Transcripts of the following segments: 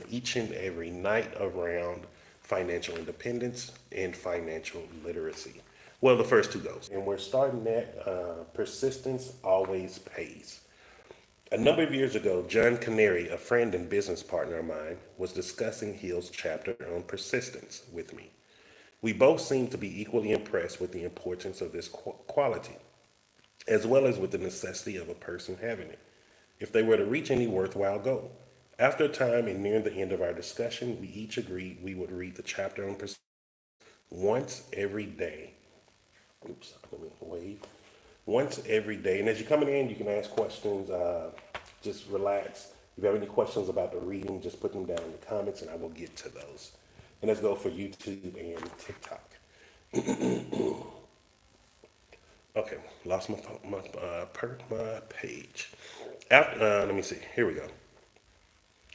each and every night around financial independence and financial literacy. Well, the first two goes. And we're starting at persistence always pays. A number of years ago, John Canary, a friend and business partner of mine, was discussing Hill's chapter on persistence with me. We both seemed to be equally impressed with the importance of this quality, as well as with the necessity of a person having it, if they were to reach any worthwhile goal. After a time and near the end of our discussion, we each agreed we would read the chapter on persistence once every day. Oops, let me wave. Once every day. And as you're coming in, you can ask questions. Just relax. If you have any questions about the reading, just put them down in the comments and I will get to those. And let's go for YouTube and TikTok. Okay, lost my page. Let me see. Here we go.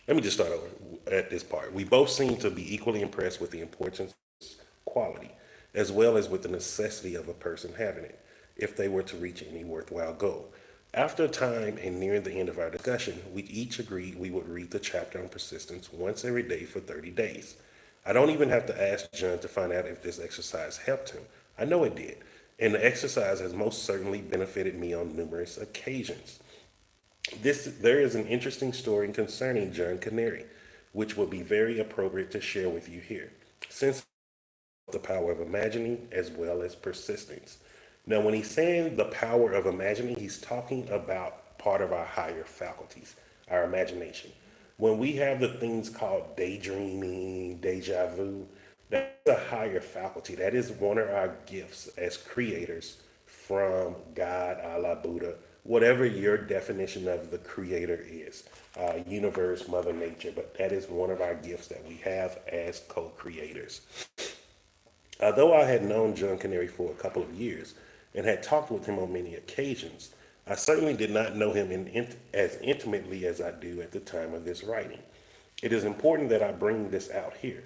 Let me just start over at this part. We both seem to be equally impressed with the importance of quality, as well as with the necessity of a person having it, if they were to reach any worthwhile goal. After a time and nearing the end of our discussion, we each agreed we would read the chapter on persistence once every day for 30 days. I don't even have to ask John to find out if this exercise helped him. I know it did, and the exercise has most certainly benefited me on numerous occasions. There is an interesting story concerning John Canary, which would be very appropriate to share with you here, since the power of imagining as well as persistence. Now, when he's saying the power of imagining, he's talking about part of our higher faculties, our imagination. When we have the things called daydreaming, deja vu, that's a higher faculty. That is one of our gifts as creators from God, Allah, Buddha, whatever your definition of the creator is, universe, Mother Nature, but that is one of our gifts that we have as co creators. Although I had known John Canary for a couple of years and had talked with him on many occasions, I certainly did not know him as intimately as I do at the time of this writing. It is important that I bring this out here,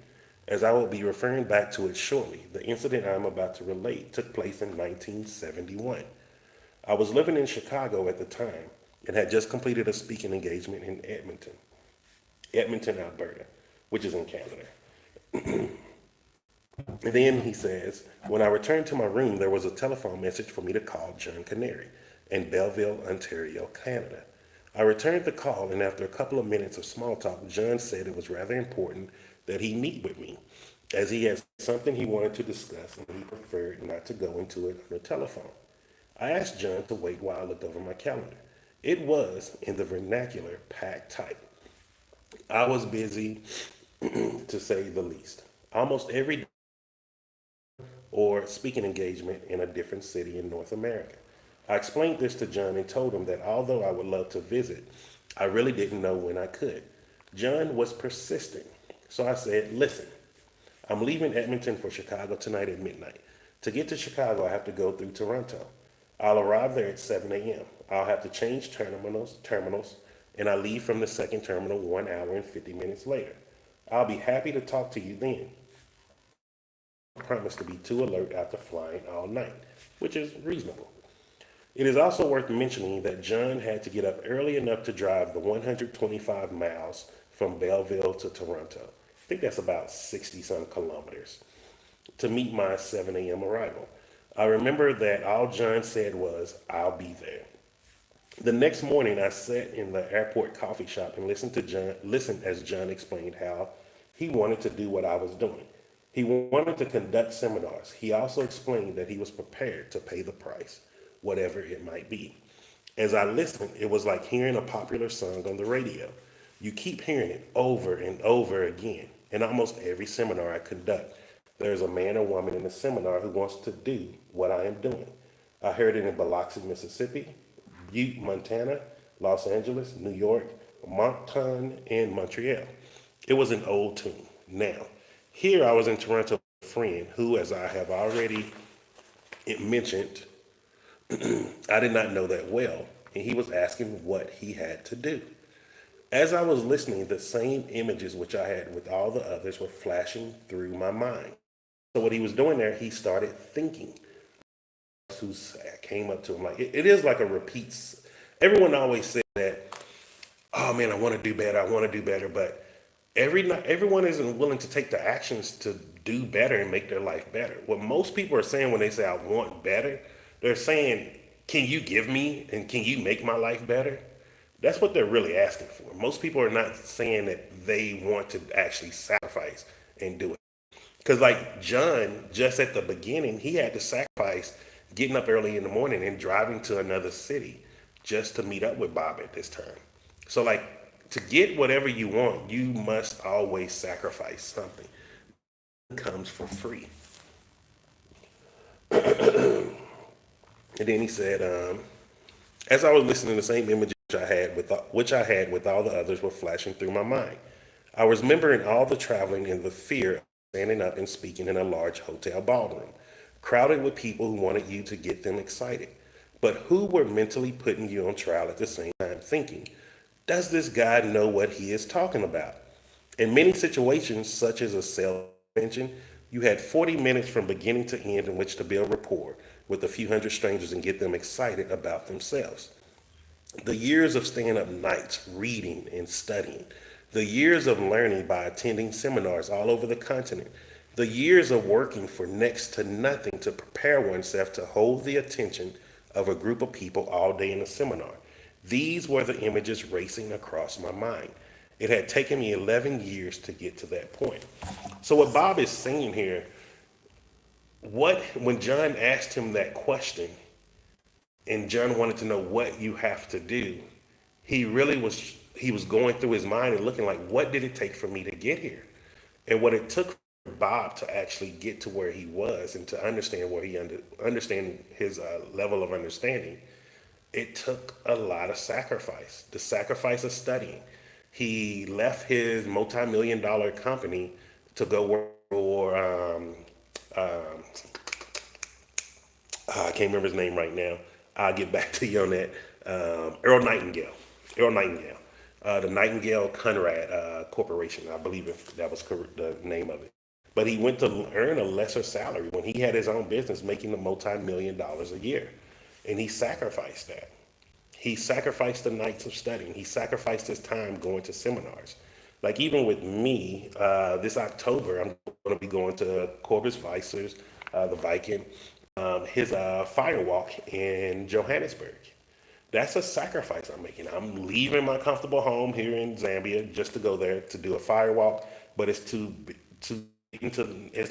as I will be referring back to it shortly. The incident I'm about to relate took place in 1971. I was living in Chicago at the time and had just completed a speaking engagement in Edmonton, Alberta, which is in Canada. And then he says, when I returned to my room, there was a telephone message for me to call John Canary in Belleville, Ontario, Canada. I returned the call, and after a couple of minutes of small talk, John said it was rather important that he meet with me, as he had something he wanted to discuss and he preferred not to go into it on the telephone. I asked John to wait while I looked over my calendar. It was, in the vernacular, packed tight. I was busy, to say the least. Almost every or speaking engagement in a different city in North America. I explained this to John and told him that although I would love to visit, I really didn't know when I could. John was persistent, so I said, listen, I'm leaving Edmonton for Chicago tonight at midnight. To get to Chicago, I have to go through Toronto. I'll arrive there at 7 a.m. I'll have to change terminals, and I leave from the second terminal 1 hour and 50 minutes later. I'll be happy to talk to you then. I promise to be too alert after flying all night, which is reasonable. It is also worth mentioning that John had to get up early enough to drive the 125 miles from Belleville to Toronto. I think that's about 60 some kilometers to meet my 7 a.m. arrival. I remember that all John said was, I'll be there. The next morning, I sat in the airport coffee shop and listened as John explained how he wanted to do what I was doing. He wanted to conduct seminars. He also explained that he was prepared to pay the price, whatever it might be. As I listened, it was like hearing a popular song on the radio. You keep hearing it over and over again. In almost every seminar I conduct, there's a man or woman in the seminar who wants to do what I am doing. I heard it in Biloxi, Mississippi, Butte, Montana, Los Angeles, New York, Moncton, and Montreal. It was an old tune. Now, here I was in Toronto with a friend who, as I have already mentioned, I did not know that well, and he was asking what he had to do. As I was listening, the same images which I had with all the others were flashing through my mind. So what he was doing there, he started thinking. Who came up to him like it is like a repeats. Everyone always says that, oh man, I want to do better, but Not everyone isn't willing to take the actions to do better and make their life better. What most people are saying when they say I want better, they're saying, "Can you give me and can you make my life better?" That's what they're really asking for. Most people are not saying that they want to actually sacrifice and do it. Because like John, just at the beginning, he had to sacrifice getting up early in the morning and driving to another city just to meet up with Bob at this time. So like to get whatever you want, you must always sacrifice something. It comes for free. And then he said, as I was listening, the same image which I had with all the others were flashing through my mind. I was remembering all the traveling and the fear of standing up and speaking in a large hotel ballroom, crowded with people who wanted you to get them excited, but who were mentally putting you on trial at the same time, thinking, does this guy know what he is talking about? In many situations, such as a sales convention, you had 40 minutes from beginning to end in which to build rapport with a few hundred strangers and get them excited about themselves. The years of staying up nights, reading and studying, the years of learning by attending seminars all over the continent, the years of working for next to nothing to prepare oneself to hold the attention of a group of people all day in a seminar. These were the images racing across my mind. It had taken me 11 years to get to that point. So, what Bob is saying here, when John asked him that question, and John wanted to know what you have to do, he was going through his mind and looking like, what did it take for me to get here? And what it took for Bob to actually get to where he was and to understand understand his level of understanding, it took a lot of sacrifice. The sacrifice of studying. He left his multi-million dollar company to go work for I can't remember his name right now. I'll get back to you on that. Earl Nightingale. Earl Nightingale. The Nightingale Conrad Corporation, I believe that was the name of it. But he went to earn a lesser salary when he had his own business, making the multi-million dollars a year. And he sacrificed that. He sacrificed the nights of studying. He sacrificed his time going to seminars. Like even with me, this October, I'm going to be going to Corpus Vicers, the Viking, his firewalk in Johannesburg. That's a sacrifice I'm making. I'm leaving my comfortable home here in Zambia just to go there to do a firewalk, but it's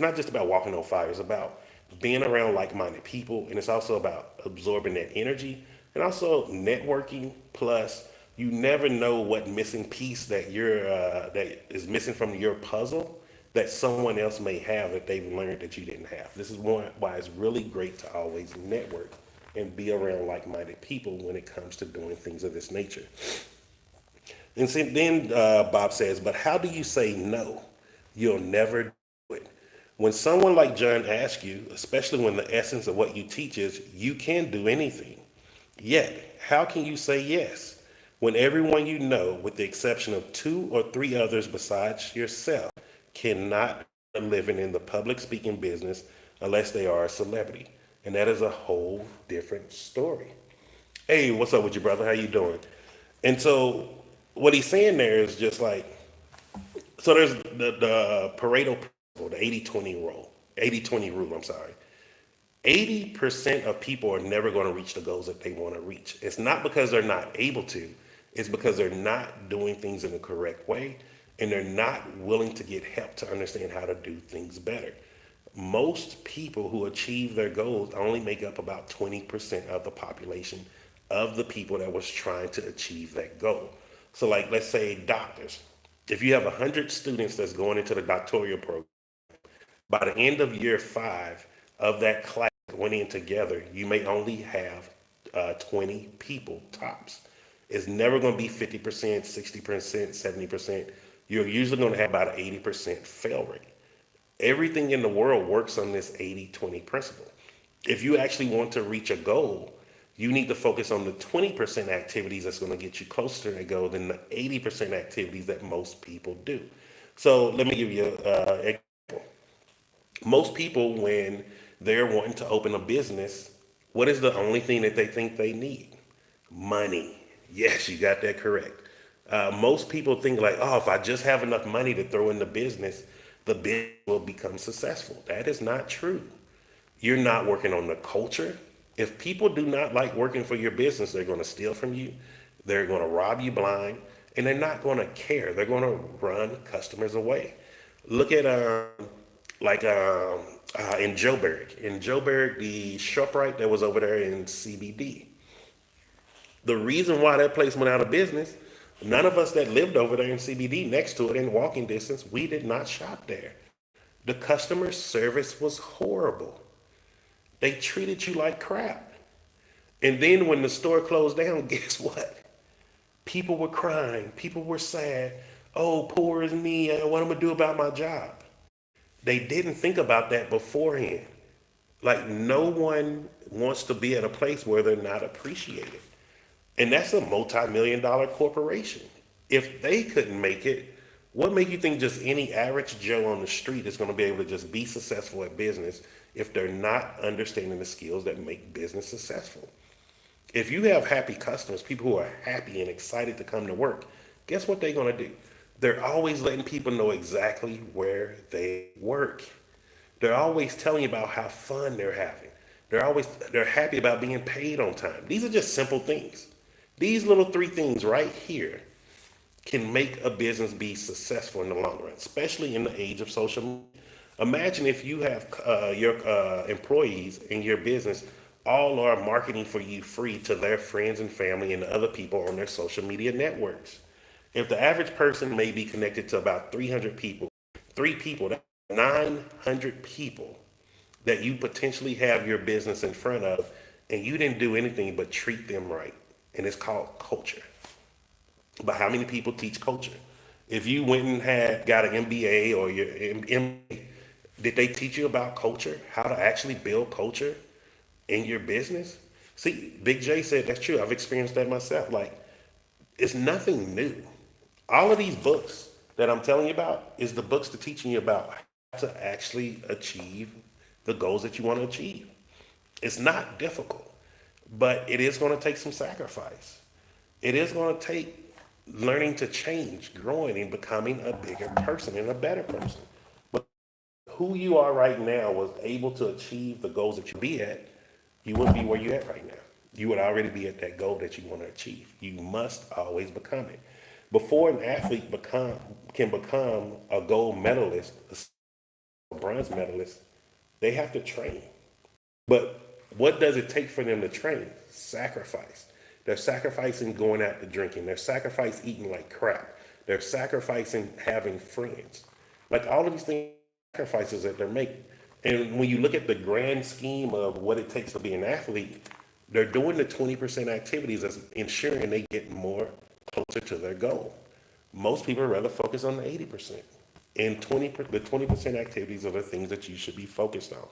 not just about walking on fire. It's about being around like-minded people, and it's also about absorbing that energy and also networking. Plus, you never know what missing piece that is missing from your puzzle that someone else may have that they've learned that you didn't have. This is why it's really great to always network and be around like-minded people when it comes to doing things of this nature. And then Bob says, but how do you say no? You'll never do it. When someone like John asks you, especially when the essence of what you teach is you can do anything, yet how can you say yes when everyone you know, with the exception of two or three others besides yourself, cannot earn a living in the public speaking business unless they are a celebrity? And that is a whole different story. Hey, what's up with you, brother? How you doing? And so what he's saying there is just like, so there's the Pareto principle, the 80-20 rule, 80-20 rule, I'm sorry. 80% of people are never going to reach the goals that they want to reach. It's not because they're not able to, it's because they're not doing things in the correct way and they're not willing to get help to understand how to do things better. Most people who achieve their goals only make up about 20% of the population of the people that was trying to achieve that goal. So like let's say doctors. If you have 100 students that's going into the doctoral program, by the end of year 5 of that class went in together, you may only have 20 people tops. It's never going to be 50%, 60%, 70%. You're usually going to have about an 80% fail rate. Everything in the world works on this 80-20 principle. If you actually want to reach a goal, you need to focus on the 20% activities that's going to get you closer to that goal than the 80% activities that most people do. So let me give you an example. Most people, when they're wanting to open a business, what is the only thing that they think they need? Money. Yes, you got that correct. Most people think like, oh, if I just have enough money to throw in the business will become successful. That is not true. You're not working on the culture. If people do not like working for your business, they're going to steal from you. They're going to rob you blind, and they're not going to care. They're going to run customers away. Look at like in Joburg. In Joburg, the ShopRite that was over there in CBD. The reason why that place went out of business, none of us that lived over there in CBD next to it in walking distance, we did not shop there. The customer service was horrible. They treated you like crap. And then when the store closed down, guess what? People were crying. People were sad. Oh, poor is me. What am I gonna do about my job? They didn't think about that beforehand. Like no one wants to be at a place where they're not appreciated. And that's a multi-million dollar corporation. If they couldn't make it, what make you think just any average Joe on the street is going to be able to just be successful at business if they're not understanding the skills that make business successful? If you have happy customers, people who are happy and excited to come to work, guess what they're going to do? They're always letting people know exactly where they work. They're always telling you about how fun they're having. They're happy about being paid on time. These are just simple things. These little three things right here can make a business be successful in the long run, especially in the age of social media. Imagine if you have your employees in your business all are marketing for you free to their friends and family and other people on their social media networks. If the average person may be connected to about 300 people, three people, that's 900 people that you potentially have your business in front of, and you didn't do anything but treat them right. And it's called culture. But how many people teach culture? If you went and had got an MBA or your MBA, did they teach you about culture? How to actually build culture in your business? See, Big J said that's true. I've experienced that myself. Like, it's nothing new. All of these books that I'm telling you about is the books to teaching you about how to actually achieve the goals that you want to achieve. It's not difficult, but it is going to take some sacrifice. It is going to take learning to change, growing, and becoming a bigger person and a better person. But who you are right now was able to achieve the goals that you be at, you wouldn't be where you're at right now. You would already be at that goal that you want to achieve. You must always become it. Before an athlete can become a gold medalist, a bronze medalist, they have to train. But what does it take for them to train? Sacrifice. They're sacrificing going out to drinking. They're sacrificing eating like crap. They're sacrificing having friends. Like all of these things, sacrifices that they're making. And when you look at the grand scheme of what it takes to be an athlete, they're doing the 20% activities that's ensuring they get more closer to their goal. Most people rather focus on the 80%. And the 20% activities are the things that you should be focused on.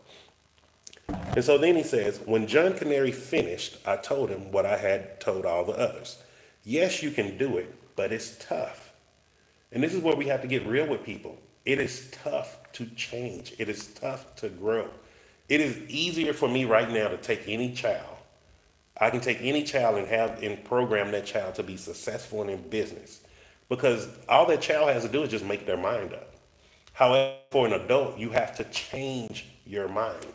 And so then he says, when John Canary finished, I told him what I had told all the others. Yes, you can do it, but it's tough. And this is where we have to get real with people. It is tough to change. It is tough to grow. It is easier for me right now to take any child. I can take any child and program that child to be successful and in business. Because all that child has to do is just make their mind up. However, for an adult, you have to change your mind.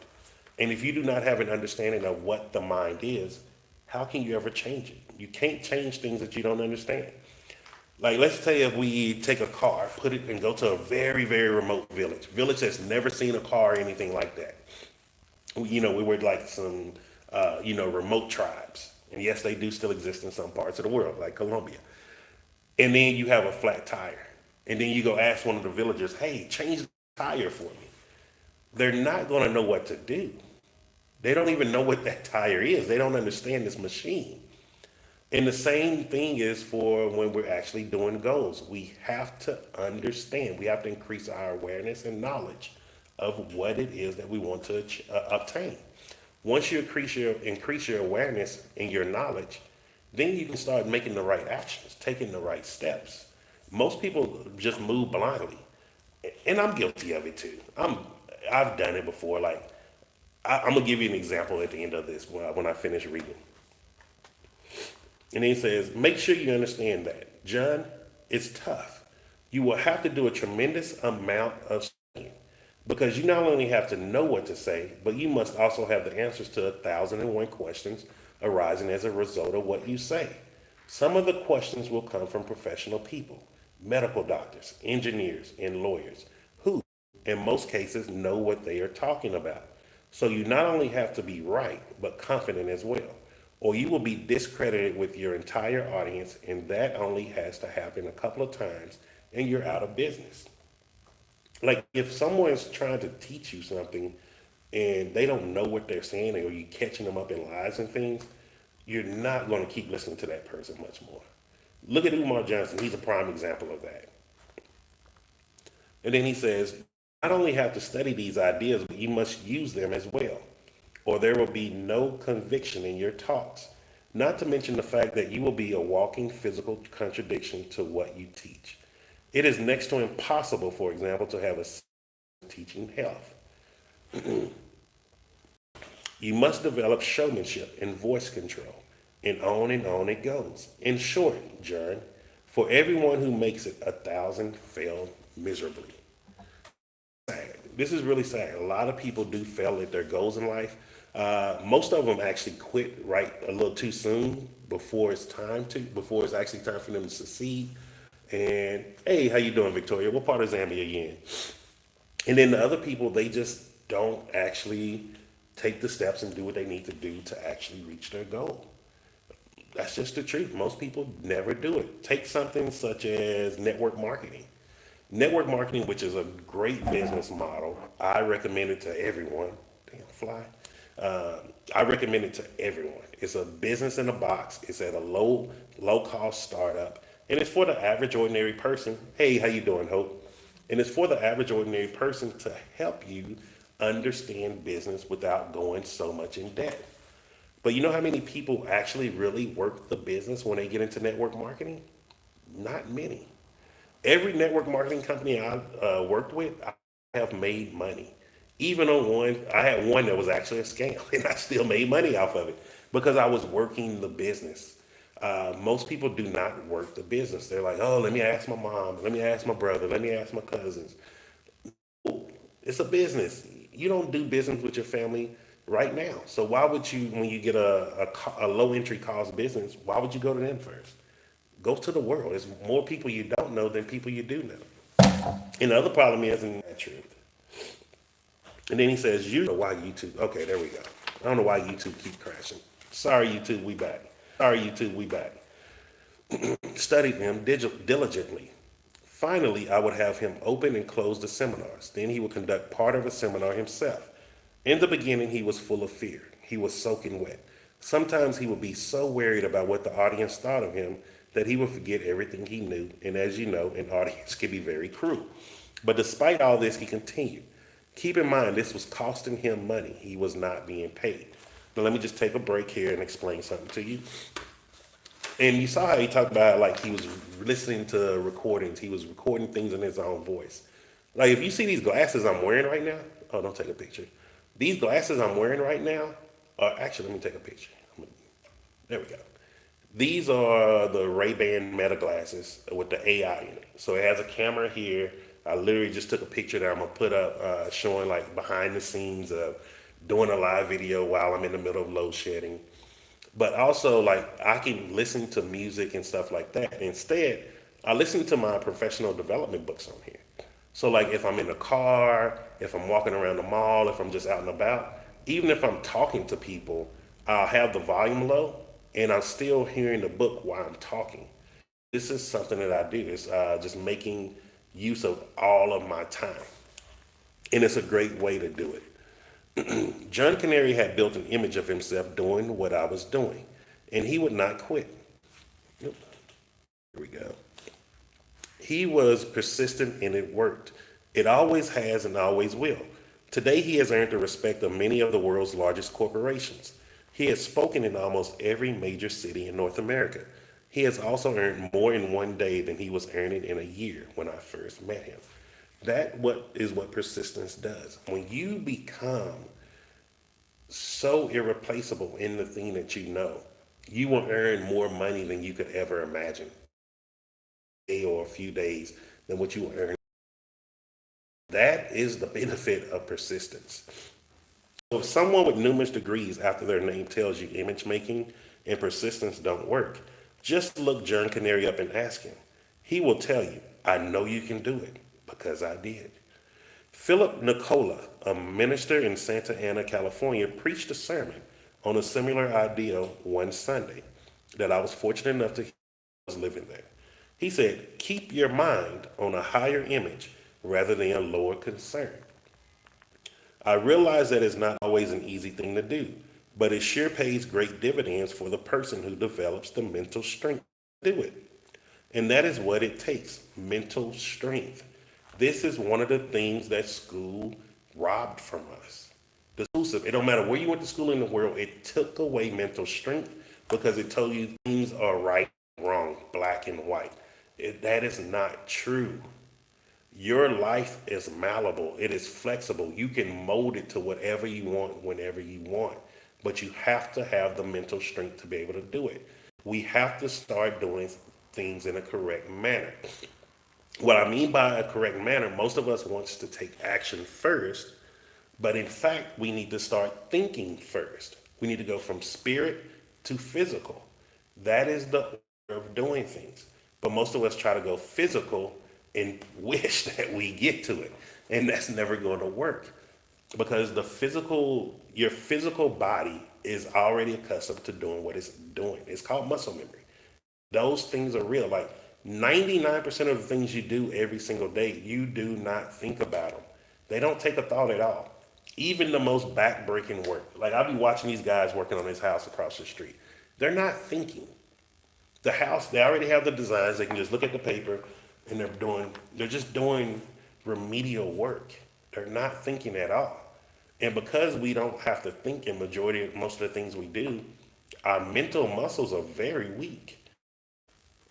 And if you do not have an understanding of what the mind is, how can you ever change it? You can't change things that you don't understand. Like, let's say if we take a car, put it and go to a very, very remote village that's never seen a car or anything like that. We were like some, remote tribes. And yes, they do still exist in some parts of the world, like Colombia. And then you have a flat tire. And then you go ask one of the villagers, hey, change the tire for me. They're not going to know what to do. They don't even know what that tire is. They don't understand this machine. And the same thing is for when we're actually doing goals. We have to understand. We have to increase our awareness and knowledge of what it is that we want to obtain. Once you increase your awareness and your knowledge, then you can start making the right actions, taking the right steps. Most people just move blindly, and I'm guilty of it too. I've done it before. Like I'm gonna give you an example at the end of this when I finish reading. And he says, make sure you understand that John, it's tough. You will have to do a tremendous amount of studying because you not only have to know what to say, but you must also have the answers to 1,001 questions arising as a result of what you say. Some of the questions will come from professional people, medical doctors, engineers, and lawyers, who, in most cases, know what they are talking about. So you not only have to be right, but confident as well, or you will be discredited with your entire audience, and that only has to happen a couple of times, and you're out of business. Like if someone's trying to teach you something and they don't know what they're saying, or you catching them up in lies and things, you're not going to keep listening to that person much more. Look at Umar Johnson. He's a prime example of that. And then he says, not only have to study these ideas, but you must use them as well, or there will be no conviction in your talks. Not to mention the fact that you will be a walking physical contradiction to what you teach. It is next to impossible, for example, to have a teaching health. You must develop showmanship and voice control, and on it goes. In short, John, for everyone who makes it, 1,000 fail miserably. Sad. This is really sad. A lot of people do fail at their goals in life. Most of them actually quit right a little too soon before it's actually time for them to succeed. And hey, how you doing, Victoria? What part of Zambia are you in? And then the other people, they just don't actually take the steps and do what they need to do to actually reach their goal. That's just the truth. Most people never do it. Take something such as network marketing. Network marketing, which is a great business model, I recommend it to everyone. Damn fly. I recommend it to everyone. It's a business in a box. It's at a low cost startup, and it's for the average ordinary person. Hey, how you doing, Hope? And it's for the average ordinary person to help you understand business without going so much in debt. But you know how many people actually really work the business when they get into network marketing? Not many. Every network marketing company I've worked with, I have made money. Even on one, I had one that was actually a scam, and I still made money off of it because I was working the business. Most people do not work the business. They're like, oh, let me ask my mom, let me ask my brother, let me ask my cousins. It's a business. You don't do business with your family right now. So why would you, when you get a low entry cost business, why would you go to them first? Go to the world. There's more people you don't know than people you do know. And the other problem is, and that's truth. And then he says, you know why YouTube. Okay, there we go. I don't know why YouTube keep crashing. Sorry, YouTube, we back. Sorry, YouTube, we back. Studied him diligently. Finally, I would have him open and close the seminars. Then he would conduct part of a seminar himself. In the beginning, he was full of fear. He was soaking wet. Sometimes he would be so worried about what the audience thought of him that he would forget everything he knew. And as you know, an audience can be very cruel. But despite all this, he continued. Keep in mind, this was costing him money. He was not being paid. Now, let me just take a break here and explain something to you. And you saw how he talked about like he was listening to recordings. He was recording things in his own voice. Like if you see these glasses I'm wearing right now, oh, don't take a picture. These glasses I'm wearing right now, actually, let me take a picture. There we go. These are the Ray-Ban Meta glasses with the AI in it. So it has a camera here. I literally just took a picture that I'm gonna put up showing like behind the scenes of doing a live video while I'm in the middle of load shedding. But also like I can listen to music and stuff like that. Instead, I listen to my professional development books on here. So like if I'm in the car, if I'm walking around the mall, if I'm just out and about, even if I'm talking to people, I'll have the volume low and I'm still hearing the book while I'm talking. This is something that I do. It's just making use of all of my time. And it's a great way to do it. John Canary had built an image of himself doing what I was doing, and he would not quit. Yep, here we go. He was persistent and it worked. It always has and always will. Today, he has earned the respect of many of the world's largest corporations. He has spoken in almost every major city in North America. He has also earned more in one day than he was earning in a year when I first met him. That is what persistence does. When you become so irreplaceable in the thing that you know, you will earn more money than you could ever imagine. day or a few days than what you earn. That is the benefit of persistence. So if someone with numerous degrees after their name tells you image making and persistence don't work, just look John Canary up and ask him. He will tell you, I know you can do it because I did. Philip Nicola, a minister in Santa Ana, California, preached a sermon on a similar idea one Sunday that I was fortunate enough to hear while I was living there. He said, keep your mind on a higher image rather than a lower concern. I realize that it's not always an easy thing to do, but it sure pays great dividends for the person who develops the mental strength to do it. And that is what it takes, mental strength. This is one of the things that school robbed from us. The school system, it don't matter where you went to school in the world, it took away mental strength because it told you things are right, wrong, black and white. That is not true. Your life is malleable, it is flexible. You can mold it to whatever you want, whenever you want. But you have to have the mental strength to be able to do it. We have to start doing things in a correct manner. What I mean by a correct manner, most of us wants to take action first, but in fact, we need to start thinking first. We need to go from spirit to physical. That is the order of doing things. But most of us try to go physical and wish that we get to it. And that's never going to work because your physical body is already accustomed to doing what it's doing. It's called muscle memory. Those things are real. Like 99% of the things you do every single day, you do not think about them. They don't take a thought at all. Even the most back-breaking work. Like I'll be watching these guys working on this house across the street. They're not thinking. The house, they already have the designs. They can just look at the paper and they're just doing remedial work. They're not thinking at all. And because we don't have to think in most of the things we do, our mental muscles are very weak.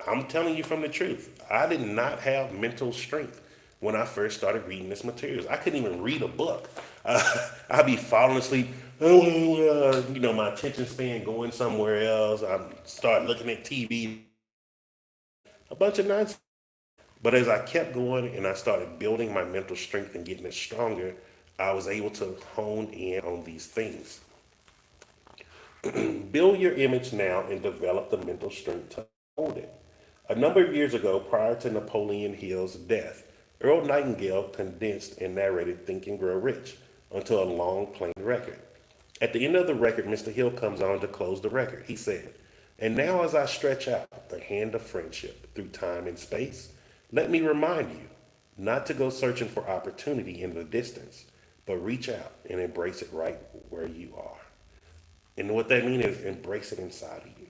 I'm telling you from the truth. I did not have mental strength when I first started reading this materials. I couldn't even read a book. I'd be falling asleep. My attention span going somewhere else. I start looking at TV. A bunch of nonsense. But as I kept going and I started building my mental strength and getting it stronger, I was able to hone in on these things. Build your image now and develop the mental strength to hold it. A number of years ago, prior to Napoleon Hill's death, Earl Nightingale condensed and narrated Think and Grow Rich onto a long, plain record. At the end of the record, Mr. Hill comes on to close the record. He said, and now as I stretch out the hand of friendship through time and space, let me remind you not to go searching for opportunity in the distance, but reach out and embrace it right where you are. And what that means is embrace it inside of you.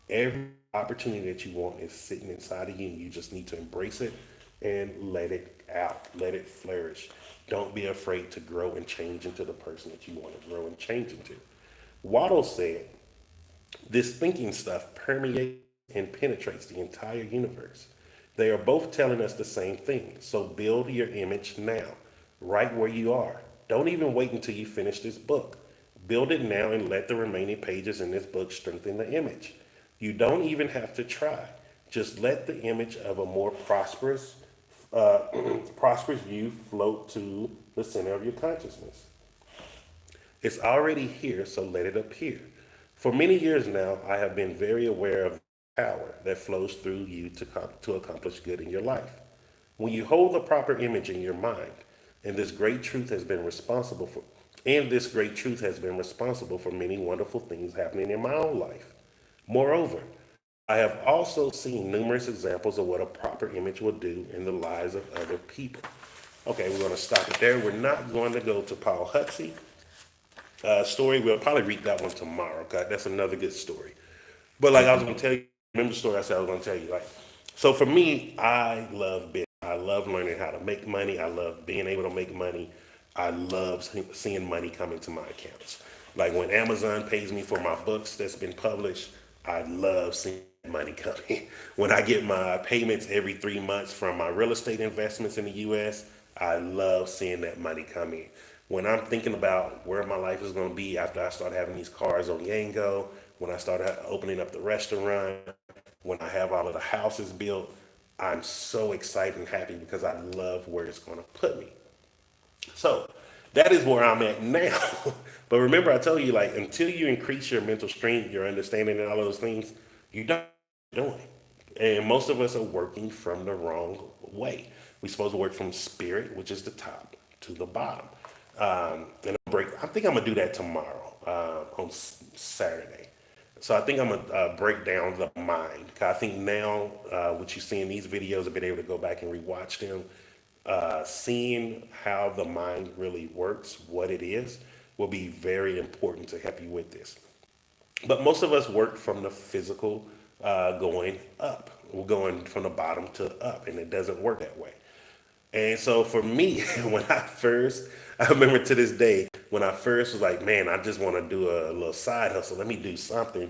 Every opportunity that you want is sitting inside of you, and you just need to embrace it and let it out, let it flourish. Don't be afraid to grow and change into the person that you want to grow and change into. Waddle said, this thinking stuff permeates and penetrates the entire universe. They are both telling us the same thing. So build your image now, right where you are. Don't even wait until you finish this book. Build it now and let the remaining pages in this book strengthen the image. You don't even have to try. Just let the image of a more uh, prosperous you float to the center of your consciousness. It's already here, so let it appear. For many years now, I have been very aware of the power that flows through you to accomplish good in your life. When you hold the proper image in your mind, and this great truth has been responsible for and this great truth has been responsible for many wonderful things happening in my own life. Moreover, I have also seen numerous examples of what a proper image will do in the lives of other people. Okay, we're going to stop it there. We're not going to go to Paul Hutsey story. We'll probably read that one tomorrow. Okay, that's another good story. But like I was going to tell you, remember the story I said I was going to tell you. Like, so for me, I love business. I love learning how to make money. I love being able to make money. I love seeing money come into my accounts. Like when Amazon pays me for my books that's been published, I love seeing money coming. When I get my payments every 3 months from my real estate investments in the US, I love seeing that money come in. When I'm thinking about where my life is going to be after I start having these cars on Yango, when I start opening up the restaurant, when I have all of the houses built, I'm so excited and happy because I love where it's going to put me. So that is where I'm at now. But remember, I told you, like, until you increase your mental strength, your understanding, and all of those things, you don't doing. And most of us are working from the wrong way. We're supposed to work from spirit, which is the top, to the bottom. And I'll break. I think I'm gonna do that tomorrow on Saturday. So I think I'm gonna break down the mind. 'Cause I think now, what you see in these videos, I've been able to go back and rewatch them. Seeing how the mind really works, what it is, will be very important to help you with this. But most of us work from the physical going up. We're going from the bottom to up, and it doesn't work that way. And so for me, when I first, I remember to this day, when I first was like, man, I just want to do a little side hustle. Let me do something.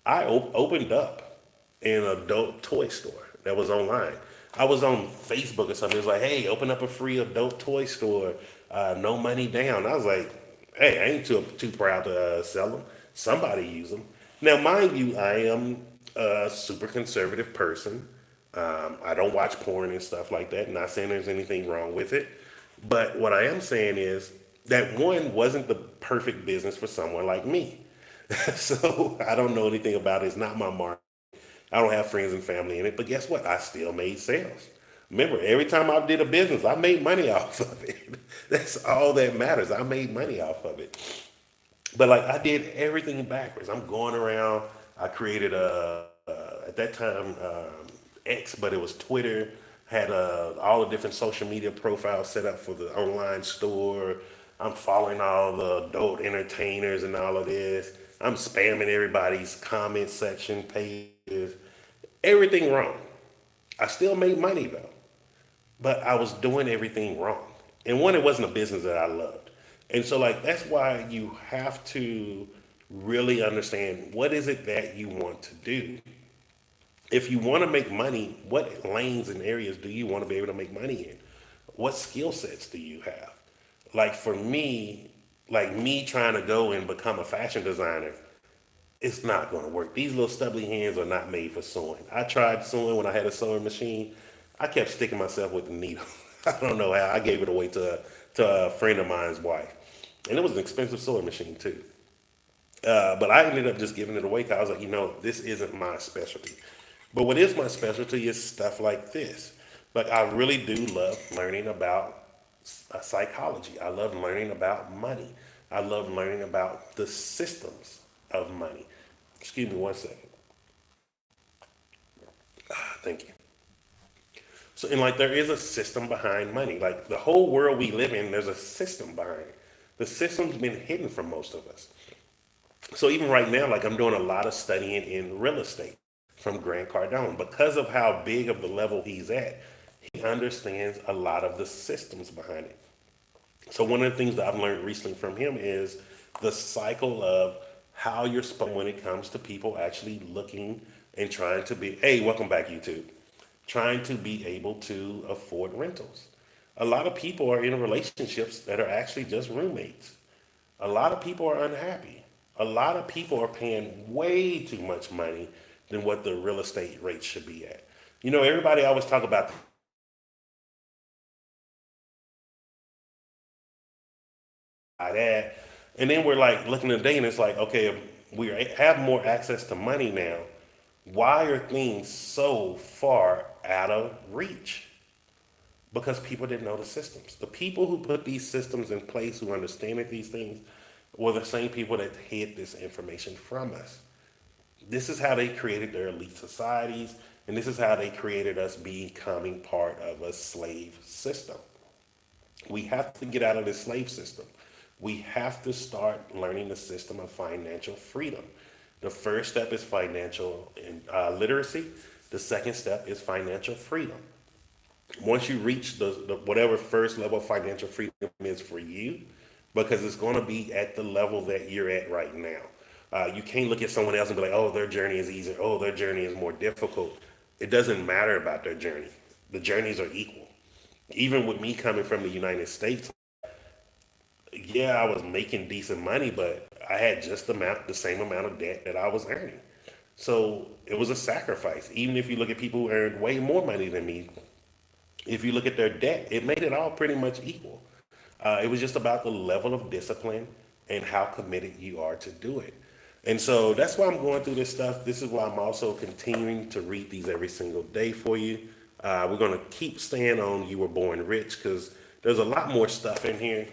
I opened up an adult toy store that was online. I was on Facebook or something. It was like, hey, open up a free adult toy store, no money down. I was like, hey, I ain't too proud to sell them. Somebody use them. Now, mind you, I am a super conservative person. I don't watch porn and stuff like that. Not saying there's anything wrong with it. But what I am saying is that one wasn't the perfect business for someone like me. So I don't know anything about it. It's not my market. I don't have friends and family in it. But guess what? I still made sales. Remember, every time I did a business, I made money off of it. That's all that matters. I made money off of it. But like I did everything backwards. I'm going around. I created at that time X, but it was Twitter. Had all the different social media profiles set up for the online store. I'm following all the adult entertainers and all of this. I'm spamming everybody's comment section pages. Everything wrong. I still made money though, but I was doing everything wrong. And one, it wasn't a business that I loved. And so, like, that's why you have to really understand what is it that you want to do. If you want to make money, what lanes and areas do you want to be able to make money in? What skill sets do you have? Like, for me, like me trying to go and become a fashion designer, it's not going to work. These little stubbly hands are not made for sewing. I tried sewing when I had a sewing machine. I kept sticking myself with the needle. I don't know how. I gave it away to a friend of mine's wife, and it was an expensive sewing machine too. But I ended up just giving it away because I was like, this isn't my specialty. But what is my specialty is stuff like this. Like I really do love learning about psychology. I love learning about money. I love learning about the systems of money. Excuse me one second. Thank you. So, and like there is a system behind money. Like the whole world we live in, there's a system behind it. The system's been hidden from most of us. So even right now, like I'm doing a lot of studying in real estate from Grant Cardone because of how big of the level he's at. He understands a lot of the systems behind it. So one of the things that I've learned recently from him is the cycle of how you're supposed when it comes to people actually looking and trying to be, hey, welcome back, YouTube, trying to be able to afford rentals. A lot of people are in relationships that are actually just roommates. A lot of people are unhappy. A lot of people are paying way too much money than what the real estate rates should be at. Everybody always talk about that. And then we're like looking at the day and it's like, okay, if we have more access to money now, why are things so far out of reach? Because people didn't know the systems. The people who put these systems in place, who understand these things, were the same people that hid this information from us. This is how they created their elite societies, and this is how they created us becoming part of a slave system. We have to get out of this slave system. We have to start learning the system of financial freedom. The first step is financial literacy. The second step is financial freedom. Once you reach the whatever first level of financial freedom is for you, because it's going to be at the level that you're at right now. You can't look at someone else and be like, oh, their journey is easier. Oh, their journey is more difficult. It doesn't matter about their journey. The journeys are equal. Even with me coming from the United States, yeah, I was making decent money, but I had just the same amount of debt that I was earning. So it was a sacrifice. Even if you look at people who earned way more money than me, if you look at their debt, it made it all pretty much equal. It was just about the level of discipline and how committed you are to do it. And so that's why I'm going through this stuff. This is why I'm also continuing to read these every single day for you. We're going to keep staying on You Were Born Rich because there's a lot more stuff in here.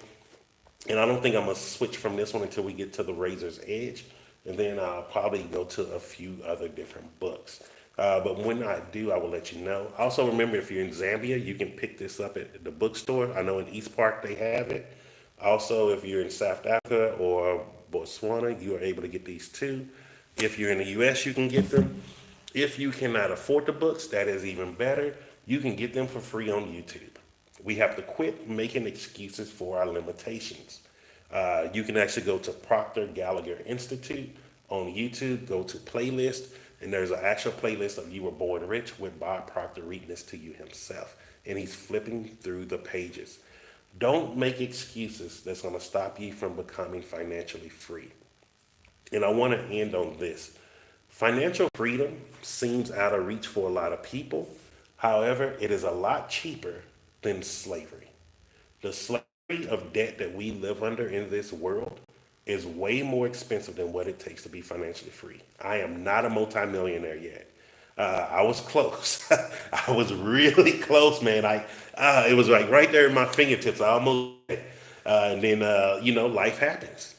And I don't think I'm going to switch from this one until we get to The Razor's Edge. And then I'll probably go to a few other different books. But when I do, I will let you know. Also, remember, if you're in Zambia, you can pick this up at the bookstore. I know in East Park they have it. Also, if you're in South Africa or Botswana, you are able to get these too. If you're in the US, you can get them. If you cannot afford the books, that is even better. You can get them for free on YouTube. We have to quit making excuses for our limitations. You can actually go to Proctor Gallagher Institute on YouTube, go to playlist, and there's an actual playlist of You Were Born Rich with Bob Proctor reading this to you himself. And he's flipping through the pages. Don't make excuses that's going to stop you from becoming financially free. And I want to end on this. Financial freedom seems out of reach for a lot of people. However, it is a lot cheaper than slavery. The slavery of debt that we live under in this world is way more expensive than what it takes to be financially free. I am not a multimillionaire yet. I was close. I was really close, man. It was like right there in my fingertips. I almost, and then life happens.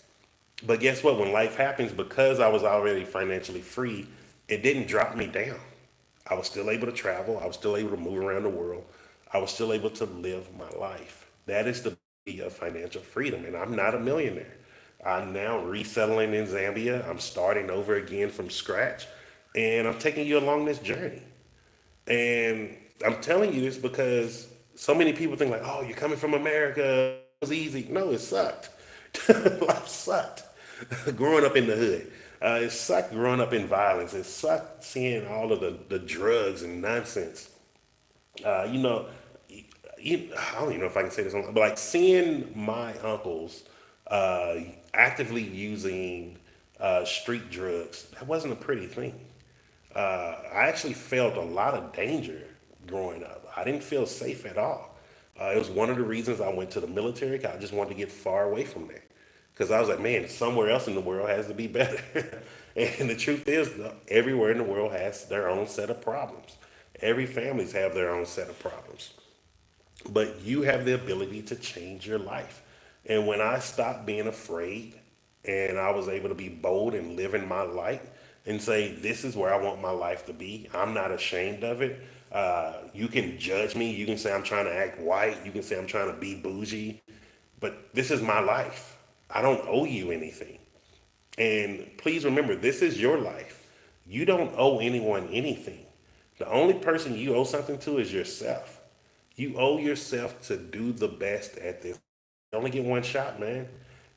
But guess what? When life happens, because I was already financially free, it didn't drop me down. I was still able to travel. I was still able to move around the world. I was still able to live my life. That is the beauty of financial freedom. And I'm not a millionaire. I'm now resettling in Zambia. I'm starting over again from scratch. And I'm taking you along this journey. And I'm telling you this because so many people think like, oh, you're coming from America. It was easy. No, it sucked. Life sucked. Growing up in the hood. It sucked growing up in violence. It sucked seeing all of the drugs and nonsense. Uh, you know, I don't even know if I can say this, but like seeing my uncles uh, actively using street drugs, that wasn't a pretty thing. I actually felt a lot of danger growing up. I didn't feel safe at all. It was one of the reasons I went to the military. 'Cause I just wanted to get far away from there. Because I was like, man, somewhere else in the world has to be better. And the truth is, everywhere in the world has their own set of problems. Every families have their own set of problems. But you have the ability to change your life. And when I stopped being afraid and I was able to be bold and live in my light and say, this is where I want my life to be, I'm not ashamed of it. You can judge me. You can say I'm trying to act white. You can say I'm trying to be bougie. But this is my life. I don't owe you anything. And please remember, this is your life. You don't owe anyone anything. The only person you owe something to is yourself. You owe yourself to do the best at this. You only get one shot, man.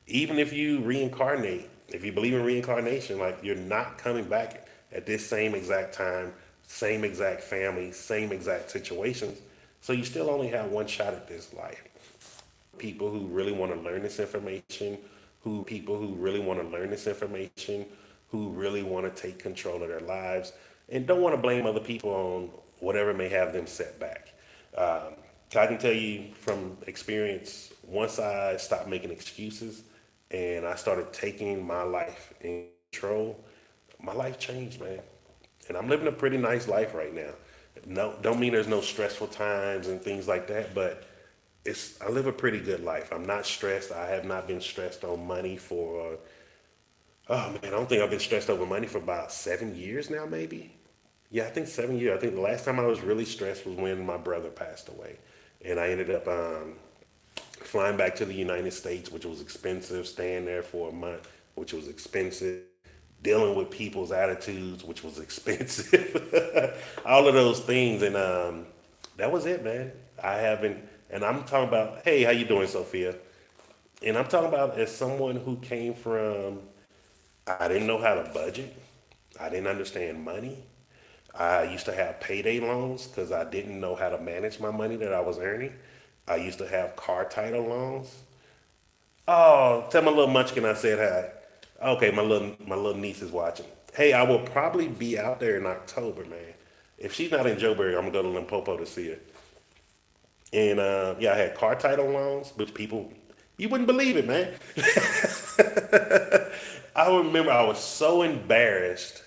Even if you reincarnate, if you believe in reincarnation, like you're not coming back at this same exact time, same exact family, same exact situations. So you still only have one shot at this life. People who really want to learn this information, who really want to take control of their lives and don't want to blame other people on whatever may have them set back. Um, I can tell you from experience, once I stopped making excuses and I started taking my life in control, my life changed, man. And I'm living a pretty nice life right now. No, don't mean there's no stressful times and things like that, but I live a pretty good life. I'm not stressed. I have not been stressed on money for oh man, I don't think I've been stressed over money for about 7 years now, maybe. Yeah, I think 7 years. I think the last time I was really stressed was when my brother passed away, and I ended up flying back to the United States, which was expensive. Staying there for a month, which was expensive. Dealing with people's attitudes, which was expensive. All of those things, and that was it, man. I haven't, and I'm talking about. Hey, how you doing, Sophia? And I'm talking about as someone who came from. I didn't know how to budget. I didn't understand money. I used to have payday loans because I didn't know how to manage my money that I was earning. I used to have car title loans. Oh, tell my little munchkin I said hi. Okay, my little niece is watching. Hey, I will probably be out there in October, man. If she's not in Joburg, I'm gonna go to Limpopo to see her. And yeah, I had car title loans, which people, you wouldn't believe it, man. I remember I was so embarrassed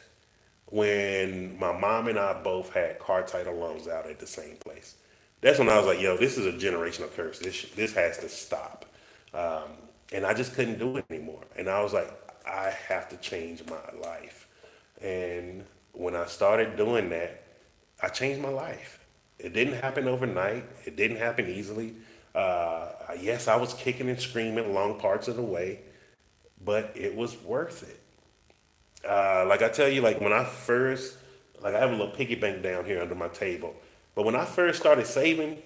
when my mom and I both had car title loans out at the same place. That's when I was like, yo, this is a generational curse. This has to stop. And I just couldn't do it anymore. And I was like, I have to change my life. And when I started doing that, I changed my life. It didn't happen overnight. It didn't happen easily. Yes, I was kicking and screaming long parts of the way, but it was worth it. Like I tell you, like when I first, like I have a little piggy bank down here under my table. But when I first started saving,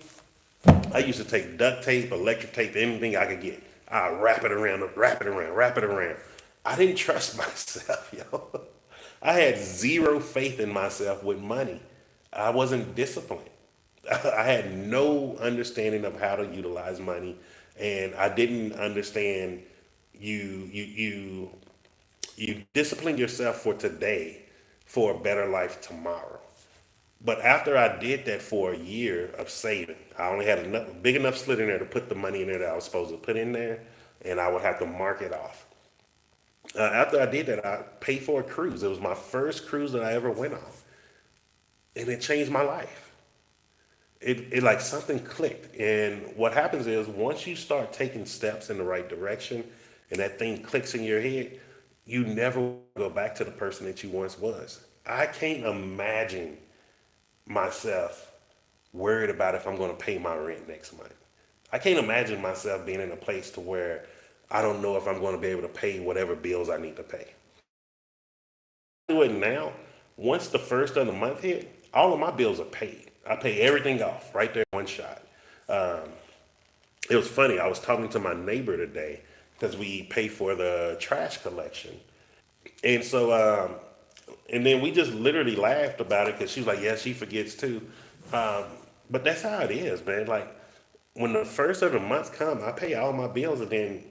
I used to take duct tape, electric tape, anything I could get. I wrap it around, wrap it around, wrap it around. I didn't trust myself, yo. I had zero faith in myself with money. I wasn't disciplined. I had no understanding of how to utilize money, and I didn't understand you you discipline yourself for today for a better life tomorrow. But after I did that for a year of saving, I only had enough big enough slit in there to put the money in there that I was supposed to put in there, and I would have to mark it off. After I did that, I paid for a cruise. It was my first cruise that I ever went on, and it changed my life. It like something clicked. And what happens is once you start taking steps in the right direction and that thing clicks in your head, you never go back to the person that you once was. I can't imagine myself worried about if I'm going to pay my rent next month. I can't imagine myself being in a place to where I don't know if I'm going to be able to pay whatever bills I need to pay. Do it now. Once the first of the month hit, all of my bills are paid. I pay everything off right there in one shot. Um, it was funny. I was talking to my neighbor today because we pay for the trash collection, and and then we just literally laughed about it because she was like, "Yeah, she forgets too." Um, but that's how it is, man. Like when the first of the month come, I pay all my bills, and then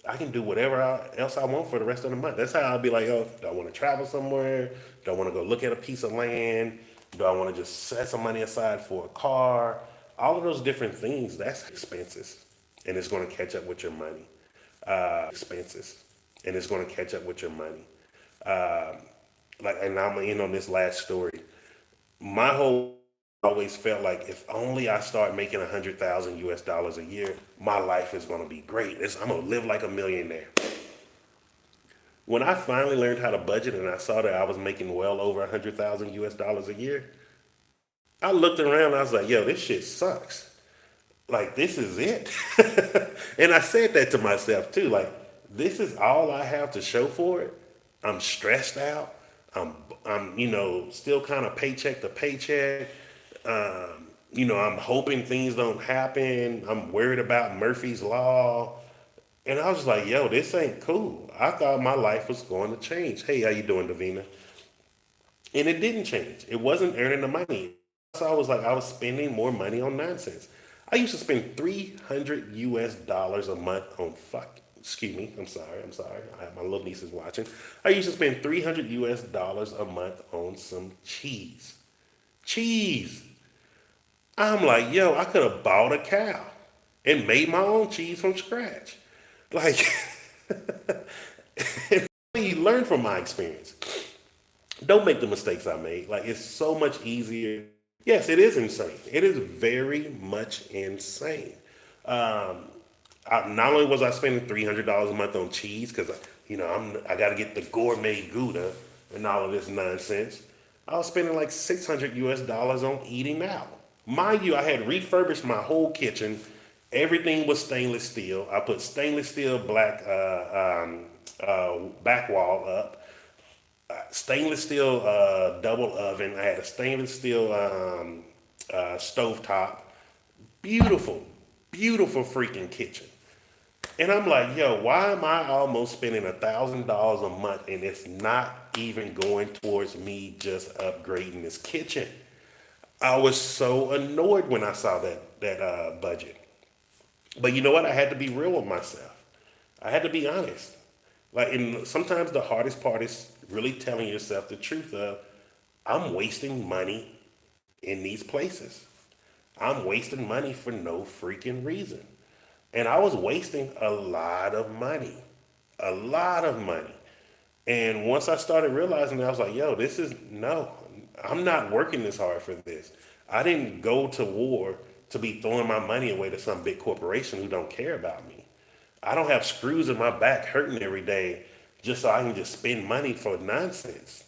I can do whatever else I want for the rest of the month. That's how I'll be like, oh, do I want to travel somewhere? Do I want to go look at a piece of land? Do I want to just set some money aside for a car? All of those different things, that's expenses, and it's going to catch up with your money. Expenses, and it's going to catch up with your money. Like, and I'm gonna end on this last story. My whole always felt like if only I start making 100,000 US dollars a year, my life is gonna be great. I'm gonna live like a millionaire. When I finally learned how to budget and I saw that I was making well over 100,000 US dollars a year, I looked around and I was like, yo, this shit sucks. Like, this is it. And I said that to myself too. Like, this is all I have to show for it. I'm stressed out. I'm still kind of paycheck to paycheck. I'm hoping things don't happen. I'm worried about Murphy's Law. And I was like, yo, this ain't cool. I thought my life was going to change. Hey, how you doing, Davina? And it didn't change. It wasn't earning the money. So I was like, I was spending more money on nonsense. I used to spend 300 US dollars a month on excuse me, I'm sorry. I have my little nieces watching. I used to spend 300 US dollars a month on some cheese. Cheese. I'm like, yo, I could have bought a cow and made my own cheese from scratch. Like, you learn from my experience. Don't make the mistakes I made. Like, it's so much easier. Yes, it is insane. It is very much insane. Um, not only was I spending $300 a month on cheese because I got to get the gourmet Gouda and all of this nonsense. I was spending like 600 US dollars on eating out. Mind you, I had refurbished my whole kitchen. Everything was stainless steel. I put stainless steel black back wall up, stainless steel double oven. I had a stainless steel stove top. Beautiful, beautiful freaking kitchen. And I'm like, yo, why am I almost spending $1,000 a month and it's not even going towards me just upgrading this kitchen? I was so annoyed when I saw that budget. But you know what? I had to be real with myself. I had to be honest. Like, and sometimes the hardest part is really telling yourself the truth of, I'm wasting money in these places. I'm wasting money for no freaking reason. And I was wasting a lot of money. A lot of money. And once I started realizing that, I was like, yo, this is no, I'm not working this hard for this. I didn't go to war to be throwing my money away to some big corporation who don't care about me. I don't have screws in my back hurting every day just so I can just spend money for nonsense.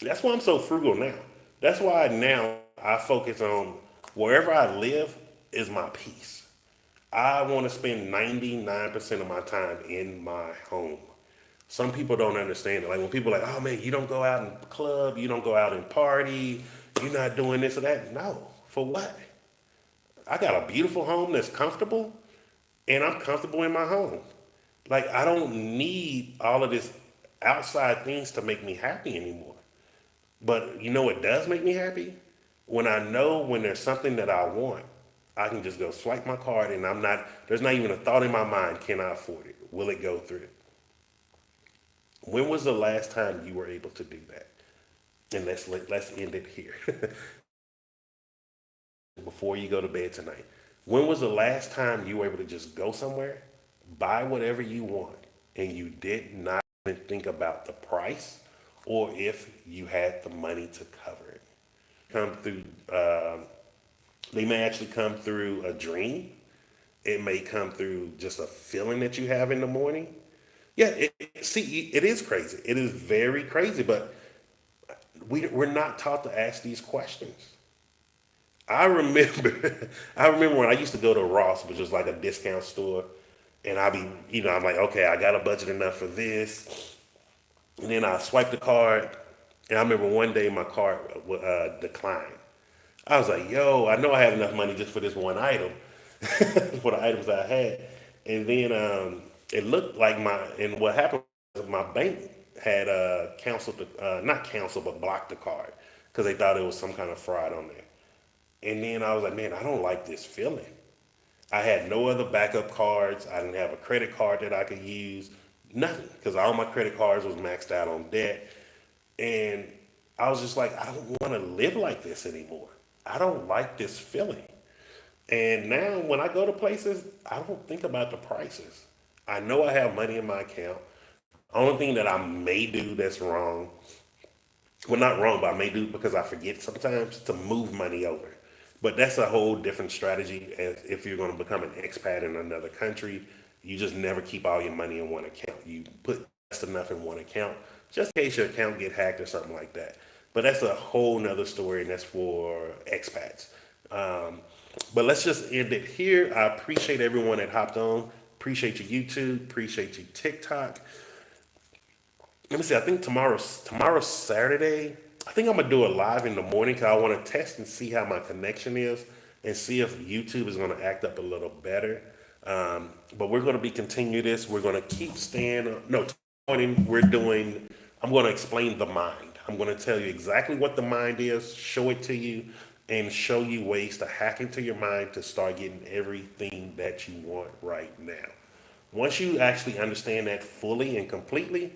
That's why I'm so frugal now. That's why now I focus on wherever I live is my peace. I want to spend 99% of my time in my home. Some people don't understand it. Like when people are like, oh man, you don't go out and club, you don't go out and party, you're not doing this or that. No, for what? I got a beautiful home that's comfortable, and I'm comfortable in my home. Like I don't need all of this outside things to make me happy anymore. But you know what does make me happy? When I know when there's something that I want, I can just go swipe my card and there's not even a thought in my mind, can I afford it? Will it go through? When was the last time you were able to do that? And let's end it here. Before you go to bed tonight. When was the last time you were able to just go somewhere, buy whatever you want, and you did not even think about the price or if you had the money to cover it? Come through, they may actually come through a dream. It may come through just a feeling that you have in the morning. Yeah, see, it is crazy. It is very crazy, but we're not taught to ask these questions. I remember, I remember when I used to go to Ross, which was like a discount store, and I'm like, okay, I got a budget enough for this, and then I swipe the card, and I remember one day my card declined. I was like, yo, I know I have enough money just for this one item, for the items I had, and then it looked like and what happened was my bank had canceled not canceled, but blocked the card because they thought it was some kind of fraud on there. And then I was like, man, I don't like this feeling. I had no other backup cards. I didn't have a credit card that I could use. Nothing, because all my credit cards was maxed out on debt. And I was just like, I don't want to live like this anymore. I don't like this feeling. And now when I go to places, I don't think about the prices. I know I have money in my account. Only thing that I may do that's wrong, well, not wrong, but I may do because I forget sometimes to move money over. But that's a whole different strategy. As if you're going to become an expat in another country, you just never keep all your money in one account. You put just enough in one account, just in case your account get hacked or something like that. But that's a whole nother story, and that's for expats. Um, but let's just end it here. I appreciate everyone that hopped on. Appreciate you, YouTube. Appreciate you, TikTok. Let me see. I think tomorrow's Saturday. I think I'm gonna do it live in the morning because I want to test and see how my connection is and see if YouTube is gonna act up a little better. But we're gonna be continue this. We're gonna keep staying. No, morning we're doing. I'm gonna explain the mind. I'm gonna tell you exactly what the mind is, show it to you, and show you ways to hack into your mind to start getting everything that you want right now. Once you actually understand that fully and completely,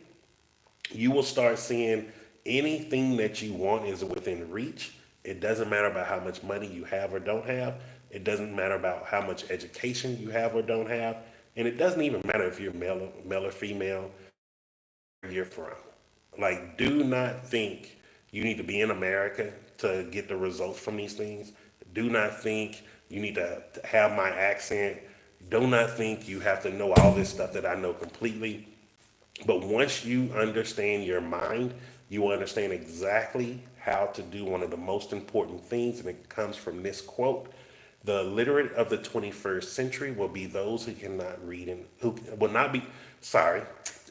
you will start seeing anything that you want is within reach. It doesn't matter about how much money you have or don't have. It doesn't matter about how much education you have or don't have. And it doesn't even matter if you're male or female, where you're from. Like, do not think you need to be in America to get the results from these things. Do not think you need to have my accent. Do not think you have to know all this stuff that I know completely. But once you understand your mind, you will understand exactly how to do one of the most important things, and it comes from this quote. The illiterate of the 21st century will be those who cannot read and who will not be, sorry,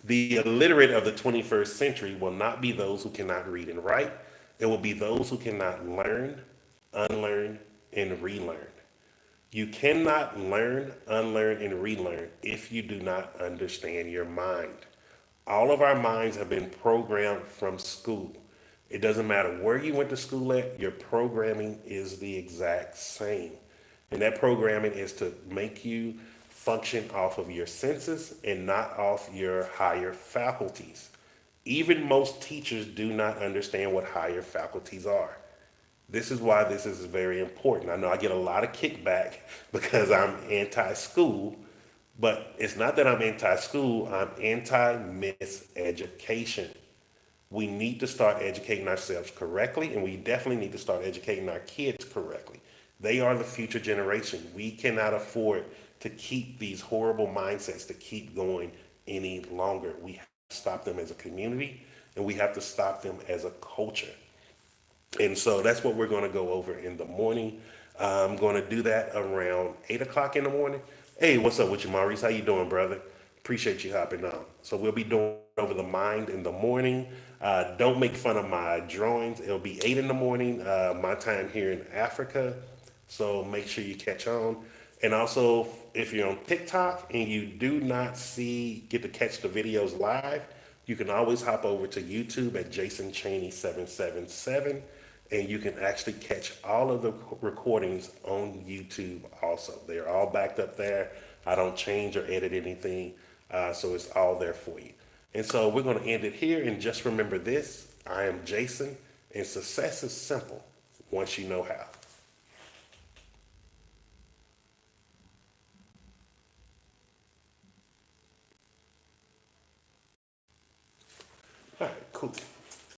the illiterate of the 21st century will not be those who cannot read and write. It will be those who cannot learn, unlearn, and relearn. You cannot learn, unlearn, and relearn if you do not understand your mind. All of our minds have been programmed from school. It doesn't matter where you went to school at, your programming is the exact same. And that programming is to make you function off of your senses and not off your higher faculties. Even most teachers do not understand what higher faculties are. This is why this is very important. I know I get a lot of kickback because I'm anti-school, but it's not that I'm anti-school, I'm anti-miseducation. We need to start educating ourselves correctly, and we definitely need to start educating our kids correctly. They are the future generation. We cannot afford to keep these horrible mindsets to keep going any longer. We have to stop them as a community, and we have to stop them as a culture. And so that's what we're going to go over in the morning. I'm going to do that around 8 o'clock in the morning. Hey, what's up with you, Maurice? How you doing, brother? Appreciate you hopping on. So we'll be doing over the mind in the morning. Don't make fun of my drawings. It'll be 8 in the morning, my time here in Africa. So make sure you catch on. And also, if you're on TikTok and you do not get to catch the videos live, you can always hop over to YouTube at Jason Chaney 777, and you can actually catch all of the recordings on YouTube also. They're all backed up there. I don't change or edit anything, so it's all there for you. And so we're going to end it here, and just remember this: I am Jason, and success is simple once you know how. All right, cool.